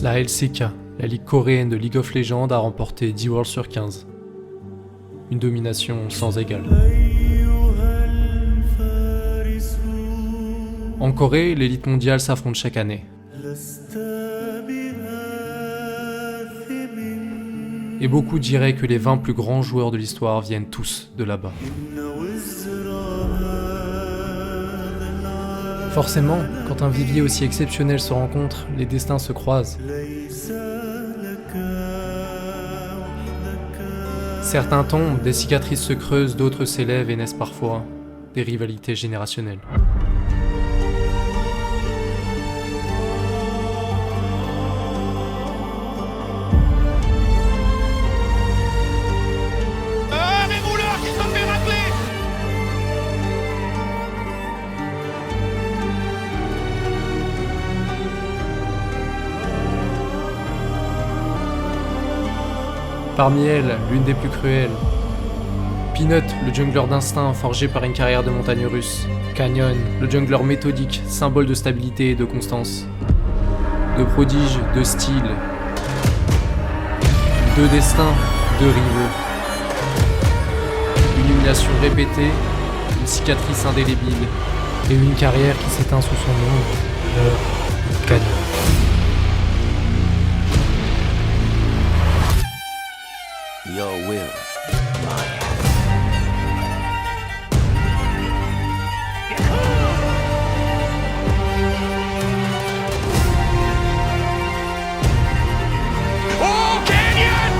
La LCK, la ligue coréenne de League of Legends, a remporté 10 Worlds sur 15. Une domination sans égale. En Corée, l'élite mondiale s'affronte chaque année. Et beaucoup diraient que les 20 plus grands joueurs de l'histoire viennent tous de là-bas. Forcément, quand un vivier aussi exceptionnel se rencontre, les destins se croisent. Certains tombent, des cicatrices se creusent, d'autres s'élèvent et naissent parfois des rivalités générationnelles. Parmi elles, l'une des plus cruelles. Peanut, le jungler d'instinct forgé par une carrière de montagne russe. Canyon, le jungler méthodique, symbole de stabilité et de constance. Deux prodiges, deux styles. Deux destins, deux rivaux. Une humiliation répétée, une cicatrice indélébile. Et une carrière qui s'éteint sous son nom, le Canyon. Your will. Oh, Canyon!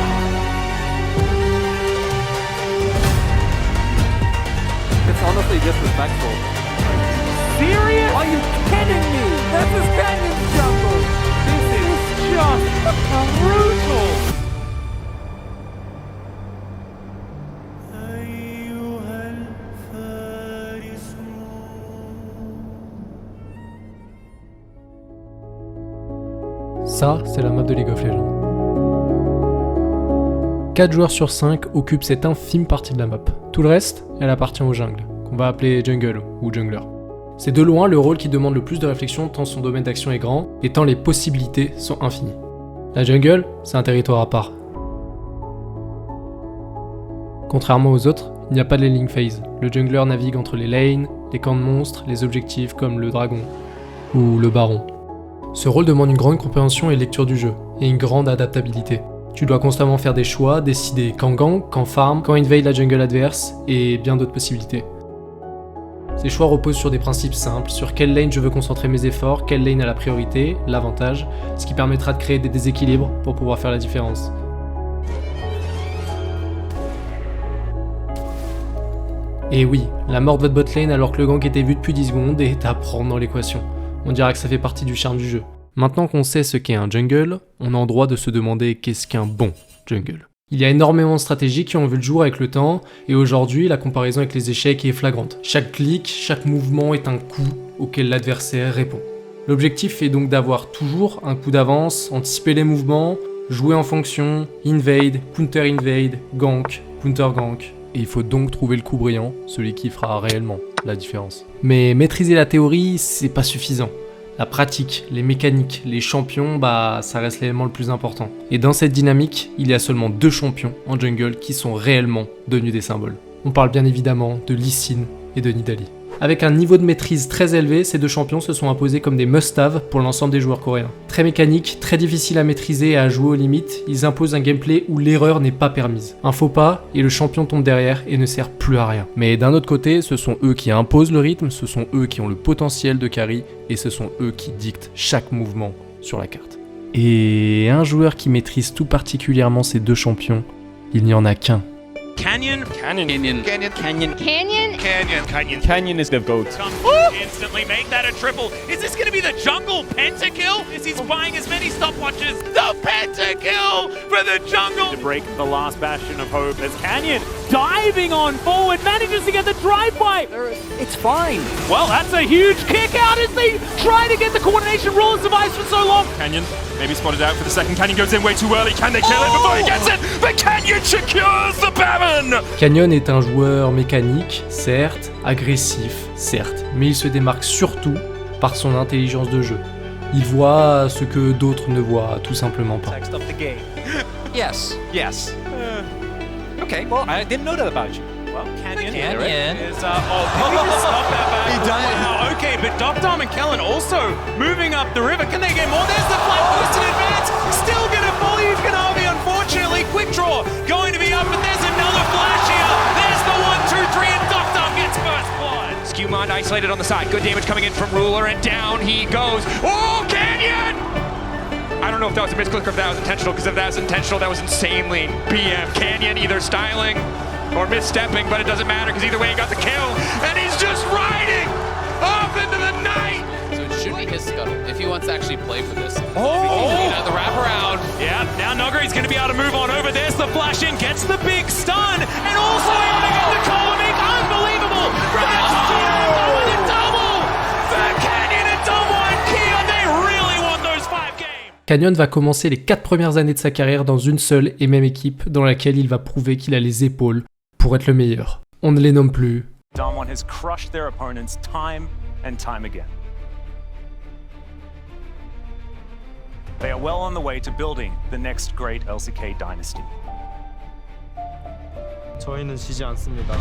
It's honestly disrespectful. Serious? Are you kidding me? This is Canyon's jungle. This is just brutal! Ça, c'est la map de League of Legends. 4 joueurs sur 5 occupent cette infime partie de la map. Tout le reste, elle appartient au jungle, qu'on va appeler jungle ou jungler. C'est de loin le rôle qui demande le plus de réflexion tant son domaine d'action est grand et tant les possibilités sont infinies. La jungle, c'est un territoire à part. Contrairement aux autres, il n'y a pas de laning phase. Le jungler navigue entre les lanes, les camps de monstres, les objectifs comme le dragon ou le baron. Ce rôle demande une grande compréhension et lecture du jeu, et une grande adaptabilité. Tu dois constamment faire des choix, décider quand gank, quand farm, quand invade la jungle adverse, et bien d'autres possibilités. Ces choix reposent sur des principes simples, sur quelle lane je veux concentrer mes efforts, quelle lane a la priorité, l'avantage, ce qui permettra de créer des déséquilibres pour pouvoir faire la différence. Et oui, la mort de votre botlane alors que le gank était vu depuis 10 secondes est à prendre dans l'équation. On dira que ça fait partie du charme du jeu. Maintenant qu'on sait ce qu'est un jungle, on a en droit de se demander qu'est-ce qu'un bon jungle. Il y a énormément de stratégies qui ont vu le jour avec le temps, et aujourd'hui, la comparaison avec les échecs est flagrante. Chaque clic, chaque mouvement est un coup auquel l'adversaire répond. L'objectif est donc d'avoir toujours un coup d'avance, anticiper les mouvements, jouer en fonction, invade, counter-invade, gank, counter-gank. Et il faut donc trouver le coup brillant, celui qui fera réellement la différence. Mais maîtriser la théorie, c'est pas suffisant. La pratique, les mécaniques, les champions, ça reste l'élément le plus important. Et dans cette dynamique, il y a seulement 2 champions en jungle qui sont réellement devenus des symboles. On parle bien évidemment de Lee Sin et de Nidalee. Avec un niveau de maîtrise très élevé, ces 2 champions se sont imposés comme des must-have pour l'ensemble des joueurs coréens. Très mécaniques, très difficiles à maîtriser et à jouer aux limites, ils imposent un gameplay où l'erreur n'est pas permise. Un faux pas, et le champion tombe derrière et ne sert plus à rien. Mais d'un autre côté, ce sont eux qui imposent le rythme, ce sont eux qui ont le potentiel de carry, et ce sont eux qui dictent chaque mouvement sur la carte. Et un joueur qui maîtrise tout particulièrement ces 2 champions, il n'y en a qu'un. Canyon? Canyon. Canyon. Canyon. Canyon. Canyon. Canyon. Canyon. Canyon is the GOAT. Instantly make that a triple. Is this going to be the jungle pentakill? Is he buying as many stopwatches? The pentakill for the jungle. To break the last bastion of hope as Canyon diving on forward, manages to get the drive-by. It's fine. Well, that's a huge kick out as they try to get the coordination rule as device for so long. Canyon maybe spotted out for the second. Canyon goes in way too early. Can they kill it before he gets it? But Canyon secures the Baron. Canyon est un joueur mécanique, certes, agressif, certes, mais il se démarque surtout par son intelligence de jeu. Il voit ce que d'autres ne voient tout simplement pas. Text up the game. Yes. Okay, well, I didn't know that about you. Well, Canyon Canyon. is maybe just stop that back. He died. Wow, okay, but Dom and Kellen also moving up the river. Can they get more? There's the flat post in advance. Still gonna follow you, Kanavi, unfortunately. Quick draw going to be up, and there's another flash here. There's the 1, 2, 3, and Dom gets first blood. Skewmond isolated on the side. Good damage coming in from Ruler, and down he goes. Oh, Canyon! I don't know if that was a misclick or if that was intentional, because if that was intentional, that was insanely BM. Canyon either styling or misstepping, but it doesn't matter, because either way he got the kill, and he's just riding off into the night! So it should be his scuttle if he wants to actually play for this. Oh! The wraparound. Yeah, now Nogari's going to be able to move on over. There's the flash in, gets the big stun, and also able to get the Colonic. Unbelievable! From the double! For Canyon and Double and Kia, they really want those 5 games! Canyon va commencer les 4 premières années de sa carrière dans une seule et même équipe dans laquelle il va prouver qu'il a les épaules pour être le meilleur. On ne les nomme plus. Damwon has crushed their opponents time and time again. They are well on the way to building the next great LCK dynasty. 저희는 지지 않습니다.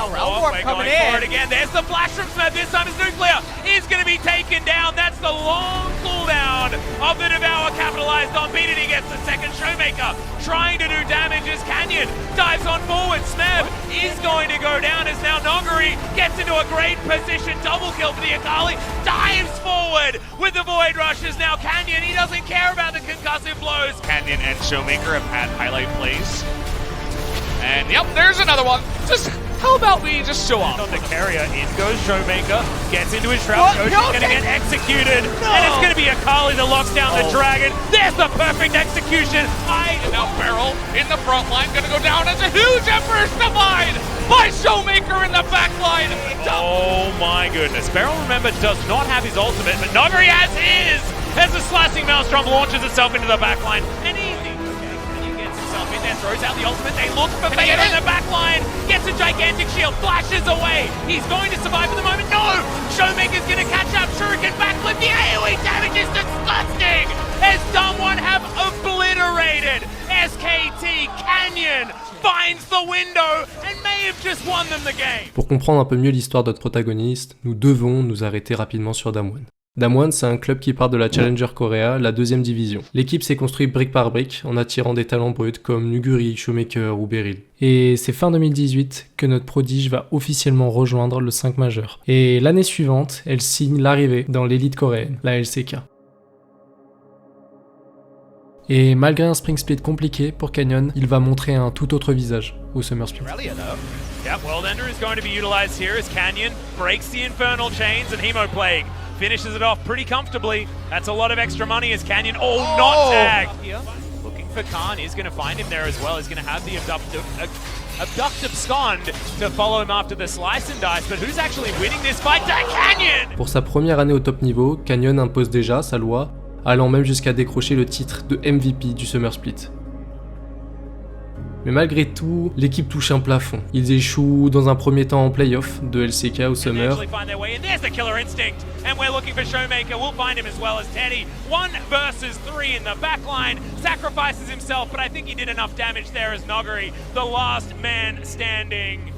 We're going for it again. There's the flash from Smeb. This time it's Nuclear. Is going to be taken down. That's the long cooldown of the Devour, capitalized on. Beat it. He gets the second Showmaker. Trying to do damage as Canyon dives on forward. Smeb is going to go down as now Nogari gets into a great position. Double kill for the Akali. Dives forward with the Void Rushes. Now Canyon, he doesn't care about the concussive blows. Canyon and Showmaker have had highlight plays. And yep, there's another one. Just how about we just show off? On the carrier, in goes Showmaker, gets into his trap, Yoshi's going to get executed, and it's going to be Akali that locks down the dragon. There's the perfect execution. And now Barrel in the front line, going to go down as a huge Emperor's Divide by Showmaker in the back line. Oh my goodness. Beryl, remember, does not have his ultimate, but Nogari has his! As the Slicing Maelstrom launches itself into the back line. And easy. Canyon gets himself in there, throws out the ultimate. They look for Vader in the back line. Gets a gigantic shield, flashes away. He's going to survive for the moment. No! Showmaker's going to catch up. Shuriken backflip. The AoE damage is disgusting! As Damwon have obliterated SKT. Canyon finds the window and may have just won them the game. Pour comprendre un peu mieux l'histoire de notre protagoniste, nous devons nous arrêter rapidement sur Damwon. Damwon, c'est un club qui part de la Challenger Korea, la 2ème division. L'équipe s'est construite brique par brique en attirant des talents bruts comme Nuguri, Showmaker ou Beryl. Et c'est fin 2018 que notre prodige va officiellement rejoindre le 5 majeur. Et l'année suivante, elle signe l'arrivée dans l'élite coréenne, la LCK. Et malgré un spring split compliqué pour Canyon, il va montrer un tout autre visage au Summer Split. Yeah, Worldender is going to be utilized here as Canyon breaks the Infernal Chains and Hemoplague finishes it off pretty comfortably. That's a lot of extra money as Canyon, not tagged here. Looking for Khan, he's going to find him there as well. He's going to have the abductive scond to follow him after the slice and dice, but who's actually winning this fight? Canyon! Pour sa première année au top niveau, Canyon impose déjà sa loi, allant même jusqu'à décrocher le titre de MVP du Summer Split. Mais malgré tout, l'équipe touche un plafond. Ils échouent dans un premier temps en playoff de LCK au Summer. There's the killer instinct, and we're looking for Showmaker. We'll find him as well as Teddy. 1 versus 3 in the backline. Sacrifices himself, but I think he did enough damage there as Nogari, the last man standing.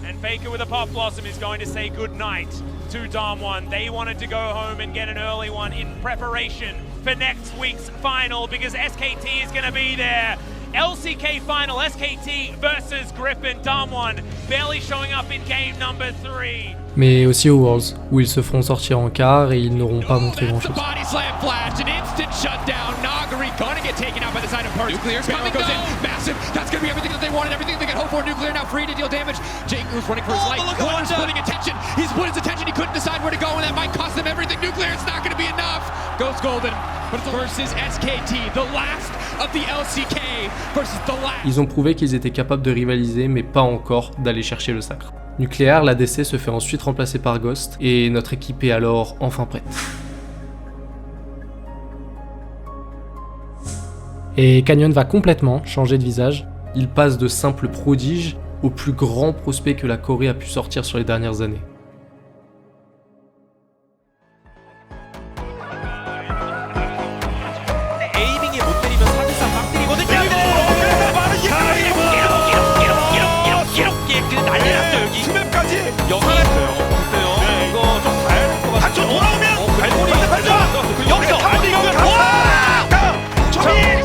And Faker with a Pop Blossom is going to say goodnight to Damwon. They wanted to go home and get an early one in preparation for next week's final because SKT is going to be there. LCK final, SKT versus Griffin. Damwon barely showing up in game number 3. Mais aussi aux Worlds, où ils se feront sortir en quart et ils n'auront pas montré grand chose. Body slam flash, an instant shutdown. Nogari gonna get taken out by the side of Perch. Nuclear's coming goes in, massive. That's gonna be everything that they wanted, everything they could hope for. Nuclear now free to deal damage. Jankru's running for his life. One splitting attention. He's split his attention. He couldn't decide where to go, and that might cost them everything. Nuclear, it's not gonna be enough. Goes Golden, but it's versus SKT, the last of the LCK versus the last. Ils ont prouvé qu'ils étaient capables de rivaliser, mais pas encore d'aller chercher le sacre. Nucléaire, l'ADC se fait ensuite remplacer par Ghost, et notre équipe est alors enfin prête. Et Canyon va complètement changer de visage. Il passe de simple prodige au plus grand prospect que la Corée a pu sortir sur les dernières années. 에이밍이 못 때리면 사실상 막 때리거든요. 기록 난리 났어 여기. 수면까지 살았어요. 글쎄요. 이거 좀 가야 될 것 같아요. 닥쳐 돌아오면 갈고리 여기서 타이밍을 와! 저기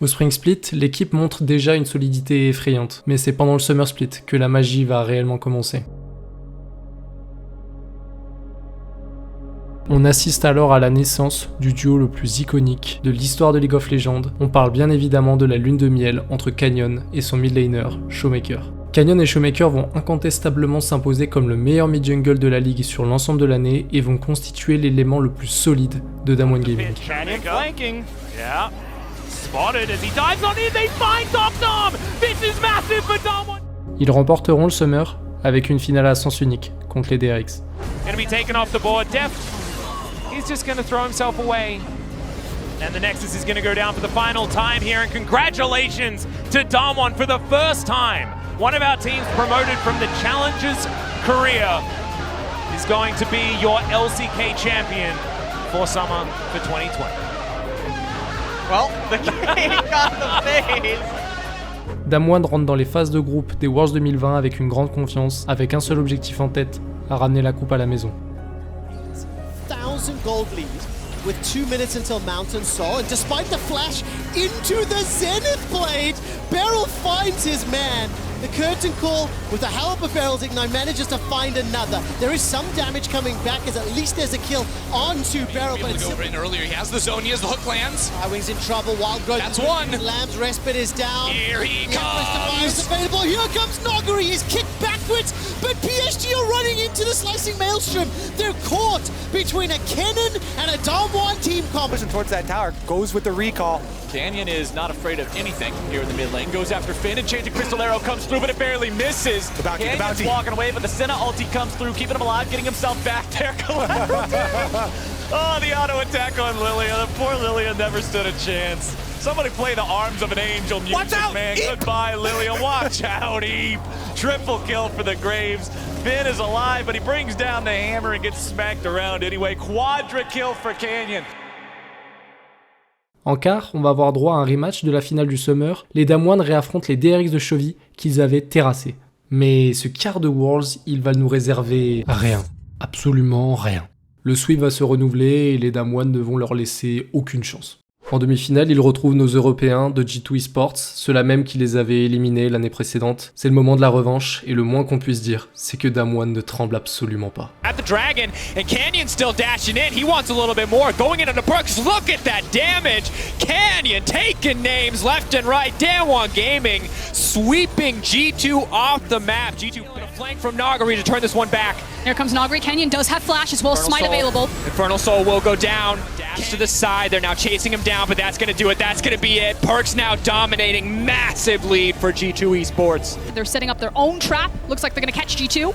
Au Spring Split, l'équipe montre déjà une solidité effrayante, mais c'est pendant le Summer Split que la magie va réellement commencer. On assiste alors à la naissance du duo le plus iconique de l'histoire de League of Legends. On parle bien évidemment de la lune de miel entre Canyon et son mid laner, Showmaker. Canyon et Showmaker vont incontestablement s'imposer comme le meilleur mid-jungle de la ligue sur l'ensemble de l'année et vont constituer l'élément le plus solide de Damwon Gaming. Canyon flanking. Yeah. Spotted as he dives on in, they find Dom. This is massive for Damwon. Ils remporteront le Summer avec une finale à sens unique contre les DRX. Gonna be taken off the board. Def, he's just gonna throw himself away. And the Nexus is gonna go down for the final time here. And congratulations to Damwon for the first time. One of our teams promoted from the Challengers Korea is going to be your LCK champion for summer for 2020. Well, the king got the face. Damwon rentre dans les phases de groupe des Worlds 2020 avec une grande confiance, avec un seul objectif en tête, à ramener la coupe à la maison. 1000 gold lead with 2 minutes until Mountain Soul, and despite the flash into the Zenith Blade, Beryl finds his man. The curtain call with the help of Beryl's Ignite manages to find another. There is some damage coming back as at least there's a kill onto Beryl. But go in earlier. He has the zone, he has the hook lands. Wing's in trouble, Wild Growth. That's one. Lamb's respite is down. Here he comes. comes. Available. Here comes Noguri. He's kicked backwards, but PSG are running into the slicing maelstrom. They're caught between a Kennen and a Damwon team comp. Pushing towards that tower, goes with the recall. Canyon is not afraid of anything here in the mid lane. Goes after Finn, and Change of Crystal Arrow comes through, but it barely misses. Canyon's walking away, but the Senna ulti comes through, keeping him alive, getting himself back there. Oh, the auto attack on Lilia. The poor Lilia never stood a chance. Somebody play the Arms of an Angel music, Watch out, man. Eep. Goodbye, Lilia. Watch out, Eep. Triple kill for the Graves. Finn is alive, but he brings down the hammer and gets smacked around anyway. Quadra kill for Canyon. En quart, on va avoir droit à un rematch de la finale du Summer. Les Damwon réaffrontent les DRX de Chovy qu'ils avaient terrassés. Mais ce quart de Worlds, il va nous réserver rien. Absolument rien. Le sweep va se renouveler et les Damwon ne vont leur laisser aucune chance. En demi-finale, ils retrouvent nos Européens de G2 Esports, ceux-là même qui les avaient éliminés l'année précédente. C'est le moment de la revanche, et le moins qu'on puisse dire, c'est que Damwon ne tremble absolument pas. At the Dragon, and Canyon still dashing in. He wants a little bit more. Going into the Perks. Look at that damage. Canyon taking names left and right. Damwon Gaming sweeping G2 off the map. G2 gonna flank from Noguri to turn this one back. Here comes Noguri. Canyon does have flash as well. Infernal Smite Soul. available. Infernal Soul will go down. Dash to the side. They're now chasing him down, but that's going to do it. That's going to be it. Perks now dominating. Massive lead for G2 Esports. They're setting up their own trap. Looks like they're going to catch G2.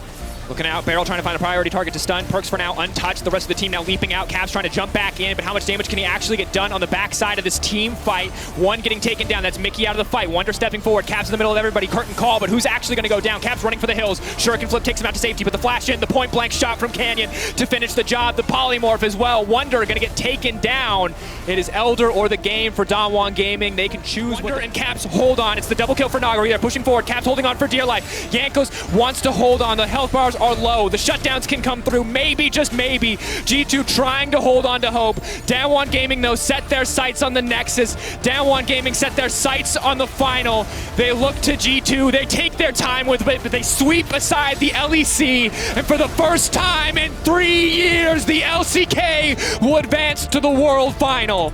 Looking out, Beryl trying to find a priority target to stun. Perks for now untouched. The rest of the team now leaping out. Caps trying to jump back in, but how much damage can he actually get done on the backside of this team fight? One getting taken down. That's Mickey out of the fight. Wonder stepping forward. Caps in the middle of everybody. Curtain call, but who's actually going to go down? Caps running for the hills. Shuriken Flip takes him out to safety, but the flash in, the point blank shot from Canyon to finish the job. The polymorph as well. Wonder going to get taken down. It is Elder or the game for Damwon Gaming. They can choose. Wonder and Caps hold on. It's the double kill for Noguri. They're pushing forward. Caps holding on for dear life. Yankos wants to hold on. The health bars are low. The shutdowns can come through, maybe, just maybe. G2 trying to hold on to hope. Damwon Gaming, though, set their sights on the Nexus. Damwon Gaming set their sights on the final. They look to G2, they take their time with it, but they sweep aside the LEC. And for the first time in 3 years, the LCK will advance to the World Final.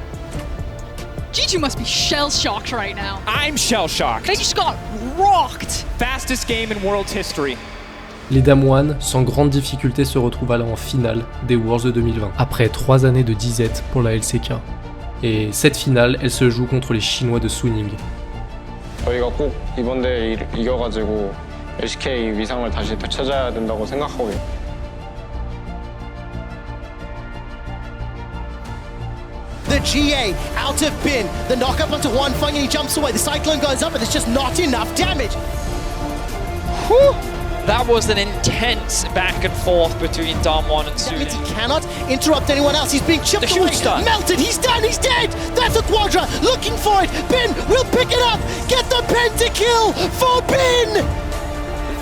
G2 must be shell-shocked right now. I'm shell-shocked. They just got rocked. Fastest game in World history. Les Damwon, sans grande difficulté, se retrouvent alors en finale des Worlds de 2020, après 3 années de disette pour la LCK. Et cette finale, elle se joue contre les Chinois de Suning. 저희가 꼭 이번 대회 이겨가지고 LCK 위상을 다시 되찾아야 된다고 생각하고 있어요. The GA out of Bin. The knock-up onto one, finally jumps away. The Cyclone goes up, but there's just not enough damage. Whew. That was an intense back and forth between Damwon and Suning. That means he cannot interrupt anyone else. He's being chipped away, melted. He's done, he's dead. That's a Quadra looking for it. Bin will pick it up. Get the pentakill for Bin.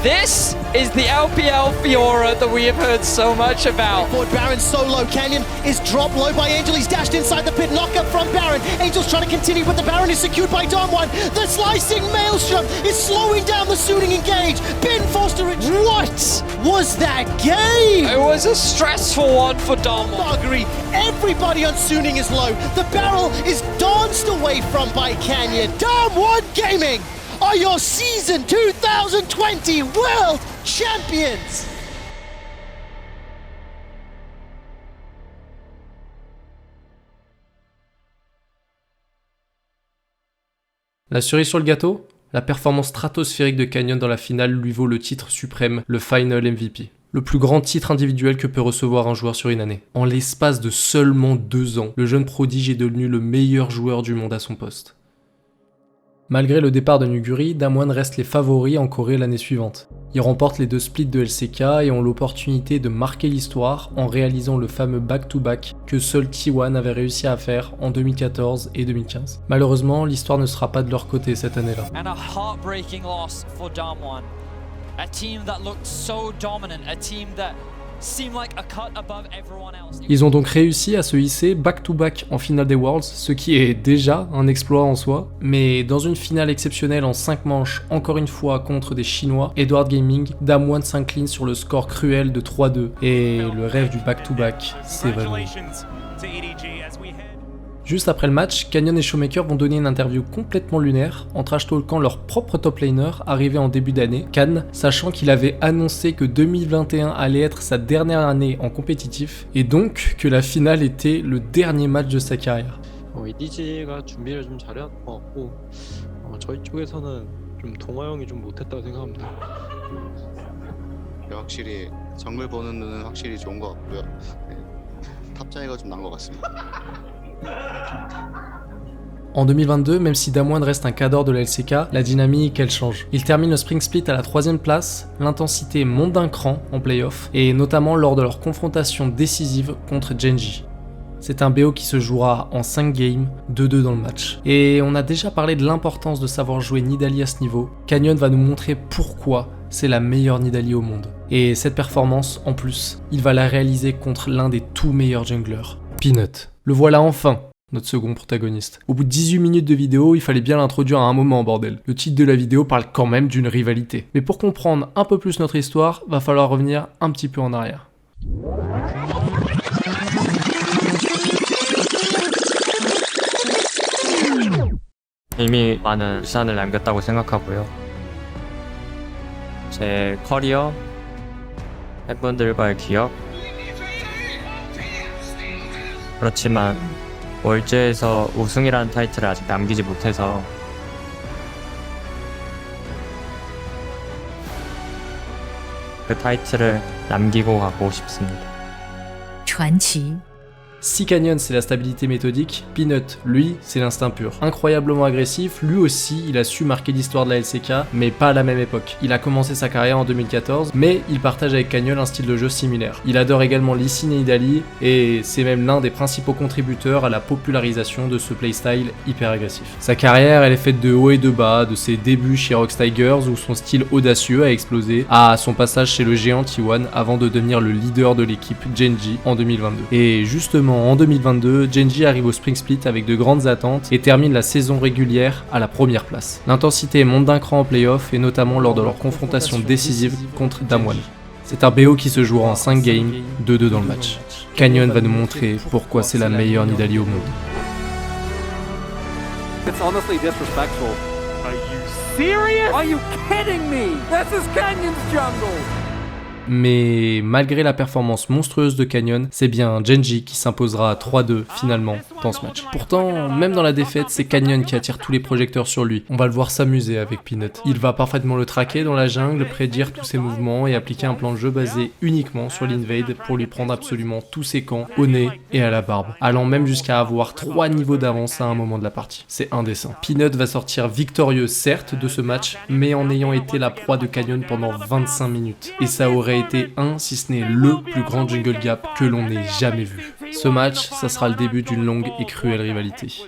This is the LPL Fiora that we have heard so much about. Forward Baron so low. Canyon is dropped low by Angel. He's dashed inside the pit. Knock up from Baron. Angel's trying to continue, but the Baron is secured by Damwon. The slicing Maelstrom is slowing down the Suning engage. Bin forced to retreat. What was that game? It was a stressful one for Damwon. Nuguri, everybody on Suning is low. The barrel is danced away from by Canyon. Damwon Gaming are your season 2020 World Champions! La cerise sur le gâteau, la performance stratosphérique de Canyon dans la finale lui vaut le titre suprême, le Final MVP. Le plus grand titre individuel que peut recevoir un joueur sur une année. En l'espace de seulement 2 ans, le jeune prodige est devenu le meilleur joueur du monde à son poste. Malgré le départ de Nuguri, Damwon reste les favoris en Corée l'année suivante. Ils remportent les 2 splits de LCK et ont l'opportunité de marquer l'histoire en réalisant le fameux back-to-back que seul T1 avait réussi à faire en 2014 et 2015. Malheureusement, l'histoire ne sera pas de leur côté cette année-là. And a heartbreaking loss for Damwon. A team that looked so dominant, a team that seemed like a cut above everyone else. Ils ont donc réussi à se hisser back-to-back en finale des Worlds, ce qui est déjà un exploit en soi, mais dans une finale exceptionnelle en 5 manches, encore une fois contre des Chinois, Edward Gaming, Damwon s'incline sur le score cruel de 3-2, et le rêve du back-to-back s'évanouit. Juste après le match, Canyon et Showmaker vont donner une interview complètement lunaire en trash-talkant leur propre top laner arrivé en début d'année, Kan, sachant qu'il avait annoncé que 2021 allait être sa dernière année en compétitif et donc que la finale était le dernier match de sa carrière. EDG가 준비를 좀 잘해왔던 것 같고 저희 쪽에서는 좀 동아 형이 좀 못했다고 생각합니다. 확실히 정글 보는 눈은 확실히 좋은 것 같고요. 네, 탑자이가 좀 난 것 같습니다. En 2022, même si Damwon reste un cadre de la LCK, la dynamique elle change. Il termine le Spring Split à la 3ème place, l'intensité monte d'un cran en playoff, et notamment lors de leur confrontation décisive contre Genji. C'est un BO qui se jouera en 5 games, 2-2 dans le match. Et on a déjà parlé de l'importance de savoir jouer Nidalee à ce niveau. Canyon va nous montrer pourquoi c'est la meilleure Nidalee au monde. Et cette performance, en plus, il va la réaliser contre l'un des tout meilleurs junglers, Peanut. Le voilà enfin, notre second protagoniste. Au bout de 18 minutes de vidéo, il fallait bien l'introduire à un moment, bordel. Le titre de la vidéo parle quand même d'une rivalité. Mais pour comprendre un peu plus notre histoire, va falloir revenir un petit peu en arrière. 이미 많은 유산을 남겼다고 생각하고요. 제 커리어, 팬분들과의 기억, 그렇지만 월즈에서 우승이라는 타이틀을 아직 남기지 못해서 그 타이틀을 남기고 가고 싶습니다. 传奇 Si Canyon c'est la stabilité méthodique, Peanut, lui, c'est l'instinct pur. Incroyablement agressif, lui aussi il a su marquer l'histoire de la LCK, mais pas à la même époque. Il a commencé sa carrière en 2014, mais il partage avec Canyon un style de jeu similaire. Il adore également Lee Sin et Idali, et c'est même l'un des principaux contributeurs à la popularisation de ce playstyle hyper agressif. Sa carrière elle est faite de hauts et de bas, de ses débuts chez Rox Tigers où son style audacieux a explosé, à son passage chez le géant T1 avant de devenir le leader de l'équipe Gen.G en 2022. Et justement en 2022, Gen.G arrive au Spring Split avec de grandes attentes et termine la saison régulière à la première place. L'intensité monte d'un cran en playoff et notamment lors de leur confrontation décisive contre Damwon. C'est un BO qui se jouera en 5 games, 2-2 dans le match. Canyon va nous montrer pourquoi c'est la meilleure Nidalee au monde. It's honestly disrespectful. Are you serious? Are you kidding me? This is Canyon's jungle. Mais malgré la performance monstrueuse de Canyon, c'est bien Gen.G qui s'imposera à 3-2 finalement dans ce match. Pourtant, même dans la défaite, c'est Canyon qui attire tous les projecteurs sur lui. On va le voir s'amuser avec Peanut. Il va parfaitement le traquer dans la jungle, prédire tous ses mouvements et appliquer un plan de jeu basé uniquement sur l'invade pour lui prendre absolument tous ses camps au nez et à la barbe, allant même jusqu'à avoir 3 niveaux d'avance à un moment de la partie. C'est indécent. Peanut va sortir victorieux certes de ce match, mais en ayant été la proie de Canyon pendant 25 minutes. Et ça aurait été un, si ce n'est le plus grand jungle gap que l'on ait jamais vu. Ce match, ça sera le début d'une longue et cruelle rivalité.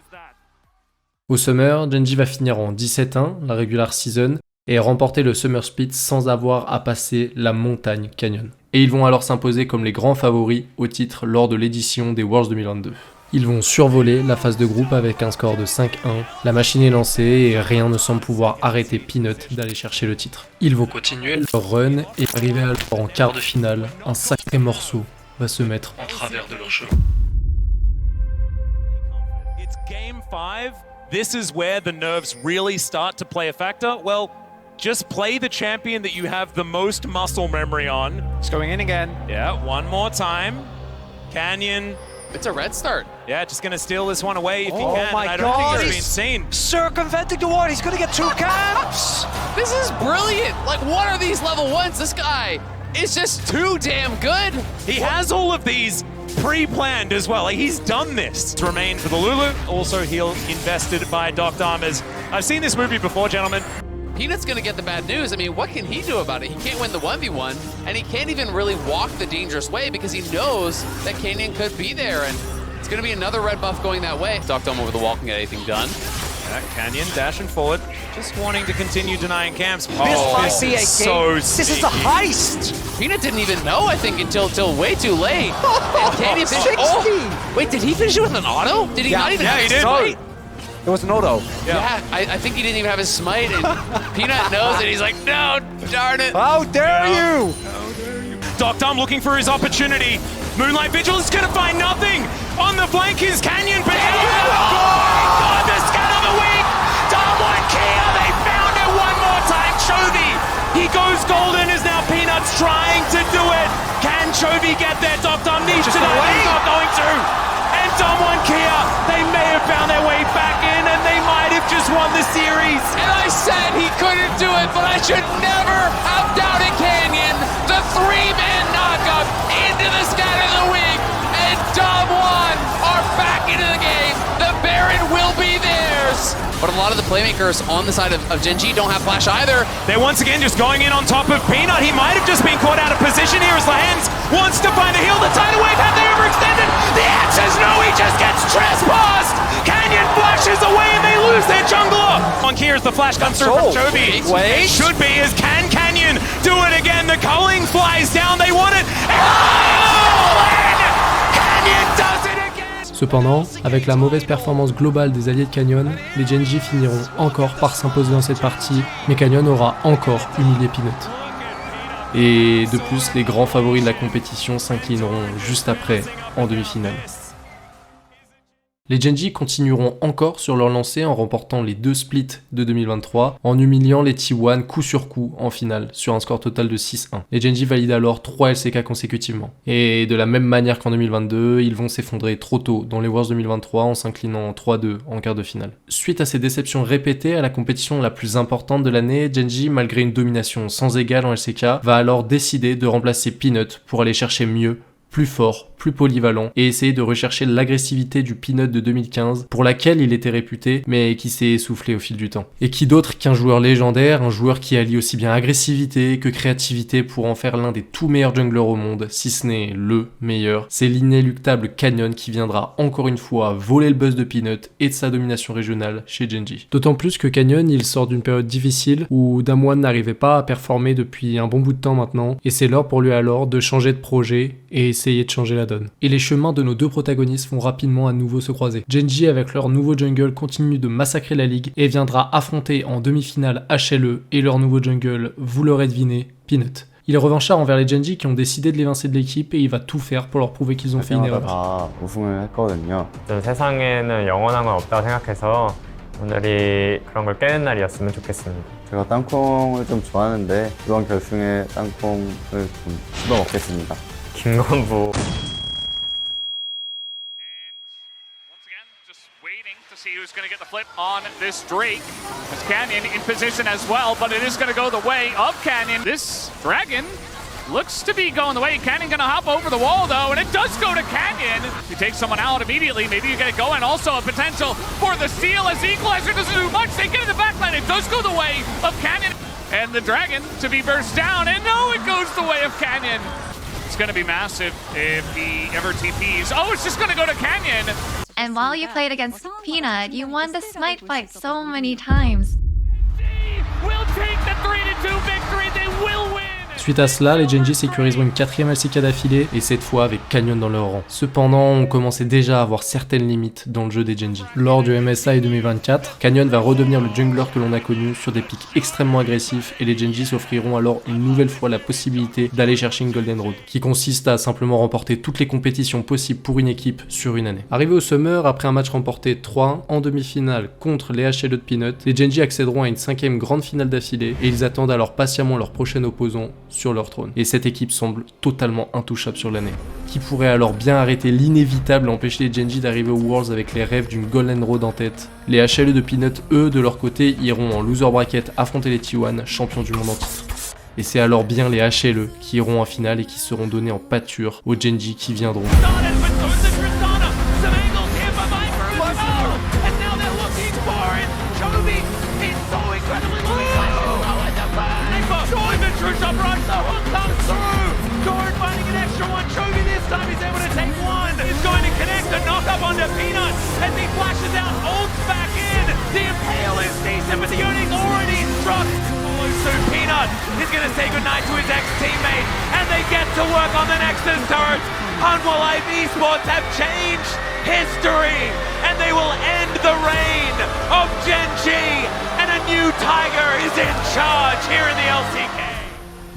Au Summer, Gen.G va finir en 17-1, la regular season, et remporter le Summer Split sans avoir à passer la montagne Canyon. Et ils vont alors s'imposer comme les grands favoris au titre lors de l'édition des Worlds 2022. Ils vont survoler la phase de groupe avec un score de 5-1, la machine est lancée et rien ne semble pouvoir arrêter Peanut d'aller chercher le titre. Ils vont continuer leur run et arriver alors en quart de finale, un sacré morceau va se mettre en travers de leur chemin. It's game 5. This is where the nerves really start to play a factor. Well, just play the champion that you have the most muscle memory on. It's going in again. Yeah, one more time. Canyon. It's a red start. Yeah, just gonna steal this one away if he can. My I don't God, think it's been seen. Circumventing the ward, he's gonna get 2 camps! This is brilliant. Like, what are these level 1s? This guy is just too damn good. He has all of these pre-planned as well. Like, he's done this. To remain for the Lulu. Also heal invested by Doc Damas. I've seen this movie before, gentlemen. Peanut's gonna get the bad news. I mean, what can he do about it? He can't win the 1v1, and he can't even really walk the dangerous way because he knows that Canyon could be there, and it's gonna be another red buff going that way. Doc Dome over the wall can get anything done. Yeah, Canyon dashing forward, just wanting to continue denying camps. This might be a game. So this is a heist! Peanut didn't even know, I think, until way too late. And Canyon finished. 60! Oh, wait, did he finish it with an auto? Did he not even have he his did. smite? It was an auto. Yeah, I think he didn't even have his smite, and Peanut knows it. He's like, no, darn it. How dare you! Doc Dom looking for his opportunity. Moonlight Vigil is gonna find nothing. On the flank is Canyon, but oh my God, the scan of the week. Damwon Kia, they found it one more time. Chovy, he goes golden as now Peanut's trying to do it. Can Chovy get there? Doc Dom needs to know he's not going to. And Damwon Kia, they may have found their way back in and they might have just won the series. And I said he couldn't do it, but I should never have doubted Canyon. The 3-man knockup into the scan of the week, and Damwon are back into the game. The Baron will be theirs. But a lot of the playmakers on the side of Gen.G don't have flash either. They're once again just going in on top of Peanut. He might have just been caught out of position here as Lahens wants to find a heal. The tidal wave, have they overextended? The answer's no, he just gets trespassed. Canyon flashes away and they lose their jungler. On here as the flash comes through from Chovy. It should be as can Canyon do it again. The culling flies down, they want it. Oh, and Canyon does it again. Cependant, avec la mauvaise performance globale des alliés de Canyon, les Gen.G finiront encore par s'imposer dans cette partie, mais Canyon aura encore humilié Peanut. Et de plus, les grands favoris de la compétition s'inclineront juste après, en demi-finale. Les Gen.G continueront encore sur leur lancée en remportant les 2 splits de 2023, en humiliant les T1 coup sur coup en finale, sur un score total de 6-1. Les Gen.G valident alors 3 LCK consécutivement. Et de la même manière qu'en 2022, ils vont s'effondrer trop tôt dans les Worlds 2023 en s'inclinant 3-2 en quart de finale. Suite à ces déceptions répétées à la compétition la plus importante de l'année, Gen.G, malgré une domination sans égale en LCK, va alors décider de remplacer Peanut pour aller chercher mieux, plus fort, plus polyvalent, et essayer de rechercher l'agressivité du Peanut de 2015, pour laquelle il était réputé, mais qui s'est essoufflé au fil du temps. Et qui d'autre qu'un joueur légendaire, un joueur qui allie aussi bien agressivité que créativité pour en faire l'un des tout meilleurs junglers au monde, si ce n'est le meilleur. C'est l'inéluctable Canyon qui viendra encore une fois voler le buzz de Peanut et de sa domination régionale chez Gen.G. D'autant plus que Canyon, il sort d'une période difficile où Damwon n'arrivait pas à performer depuis un bon bout de temps maintenant, et c'est l'heure pour lui alors de changer de projet et essayer de changer la donne. Et les chemins de nos deux protagonistes vont rapidement à nouveau se croiser. Gen.G avec leur nouveau jungle continue de massacrer la ligue et viendra affronter en demi-finale HLE et leur nouveau jungle, vous l'aurez deviné, Peanut. Il est revanchard envers les Gen.G qui ont décidé de l'évincer de l'équipe et il va tout faire pour leur prouver qu'ils ont fait une erreur. 우승을 했거든요. 세상에는 영원한 건 없다고 생각해서 오늘이 그런 걸 깨는 날이었으면 좋겠습니다. 제가 땅콩을 좀 좋아하는데 이번 결승에 땅콩을 좀 씹어 먹겠습니다. 김건부. See who's going to get the flip on this Drake. It's Canyon in position as well, but it is going to go the way of Canyon. This Dragon looks to be going the way. Canyon going to hop over the wall though, and it does go to Canyon. You take someone out immediately, maybe you get it going. Also a potential for the steal as Equalizer doesn't do much. They get in the backline. It does go the way of Canyon. And the Dragon to be burst down, and no, it goes the way of Canyon. It's going to be massive if he ever TPs. Oh, it's just going to go to Canyon. And while you played against Peanut, you won the Smite fight so many times. Will take the 3-2 victory. They will win. Suite à cela, les Gen.G sécuriseront une 4ème LCK d'affilée, et cette fois avec Canyon dans leur rang. Cependant, on commençait déjà à avoir certaines limites dans le jeu des Gen.G. Lors du MSI 2024, Canyon va redevenir le jungler que l'on a connu sur des pics extrêmement agressifs, et les Gen.G s'offriront alors une nouvelle fois la possibilité d'aller chercher une Golden Road, qui consiste à simplement remporter toutes les compétitions possibles pour une équipe sur une année. Arrivé au Summer, après un match remporté 3-1 en demi-finale contre les HLE de Peanut, les Gen.G accéderont à une 5ème grande finale d'affilée, et ils attendent alors patiemment leur prochain opposant sur leur trône. Et cette équipe semble totalement intouchable sur l'année. Qui pourrait alors bien arrêter l'inévitable et empêcher les Gen.G d'arriver aux Worlds avec les rêves d'une Golden Road en tête. Les HLE de Peanut, eux, de leur côté, iront en loser bracket affronter les T1, champions du monde en titre. Et c'est alors bien les HLE qui iront en finale et qui seront donnés en pâture aux Gen.G qui viendront. Onto Peanut as he flashes out, ults back in. The Impale is decent, but the Unix already struck. So Peanut is going to say goodnight to his ex-teammate, and they get to work on the Nexus turret. Unwalive Esports have changed history, and they will end the reign of Gen.G, and a new Tiger is in charge here in the LCK.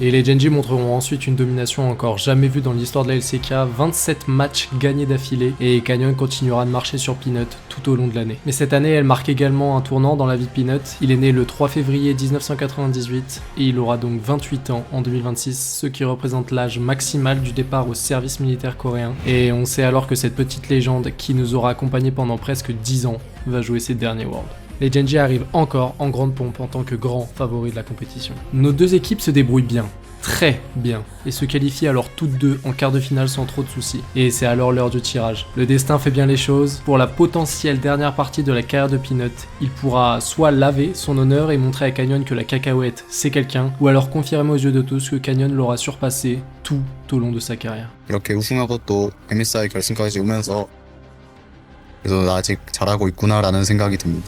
Et les Gen.G montreront ensuite une domination encore jamais vue dans l'histoire de la LCK, 27 matchs gagnés d'affilée, et Canyon continuera de marcher sur Peanut tout au long de l'année. Mais cette année, elle marque également un tournant dans la vie de Peanut. Il est né le 3 février 1998, et il aura donc 28 ans en 2026, ce qui représente l'âge maximal du départ au service militaire coréen. Et on sait alors que cette petite légende, qui nous aura accompagnés pendant presque 10 ans, va jouer ses derniers Worlds. Les Gen.G arrivent encore en grande pompe en tant que grands favoris de la compétition. Nos deux équipes se débrouillent bien, très bien, et se qualifient alors toutes deux en quart de finale sans trop de soucis. Et c'est alors l'heure du tirage. Le destin fait bien les choses. Pour la potentielle dernière partie de la carrière de Peanut, il pourra soit laver son honneur et montrer à Canyon que la cacahuète c'est quelqu'un, ou alors confirmer aux yeux de tous que Canyon l'aura surpassé tout au long de sa carrière. 이렇게 우승하고 또 MSI 결승까지 오면서 그래서 나 아직 잘하고 있구나라는 생각이 듭니다.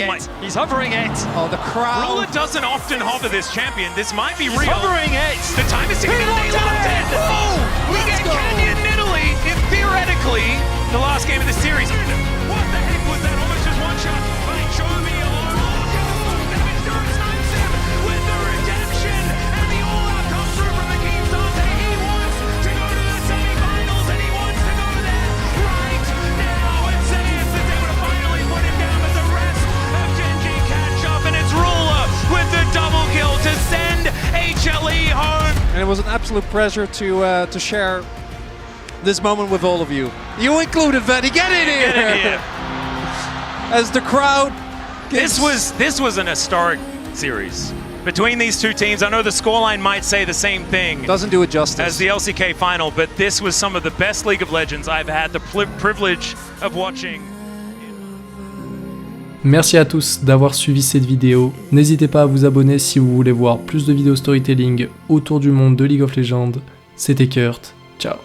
hovering it. He's hovering it. Oh, the crowd. Ruler doesn't often hover this champion. This might be real. Hovering it. The time is ticking. They locked it. Oh, we get Canyon Italy in theoretically the last game of the series. What the heck was that? Almost just one shot by Chovy alone. Look at the full damage. Durham snipes him with the redemption. And the all-out comes through from the King Dante. He wants to go to the semi-finals and he wants to go there right now. And Zenith is able to finally put him down, but the rest of Genji catch up, and it's Ruler with the double kill to send HLE home. And it was an absolute pleasure to share this moment with all of you. You included, Venny. Get in here! Get in here. As the crowd This was an historic series between these two teams. I know the scoreline might say the same thing. Doesn't do it justice. As the LCK final, but this was some of the best League of Legends I've had the privilege of watching. Merci à tous d'avoir suivi cette vidéo. N'hésitez pas à vous abonner si vous voulez voir plus de vidéos storytelling autour du monde de League of Legends. C'était Kurt. Ciao.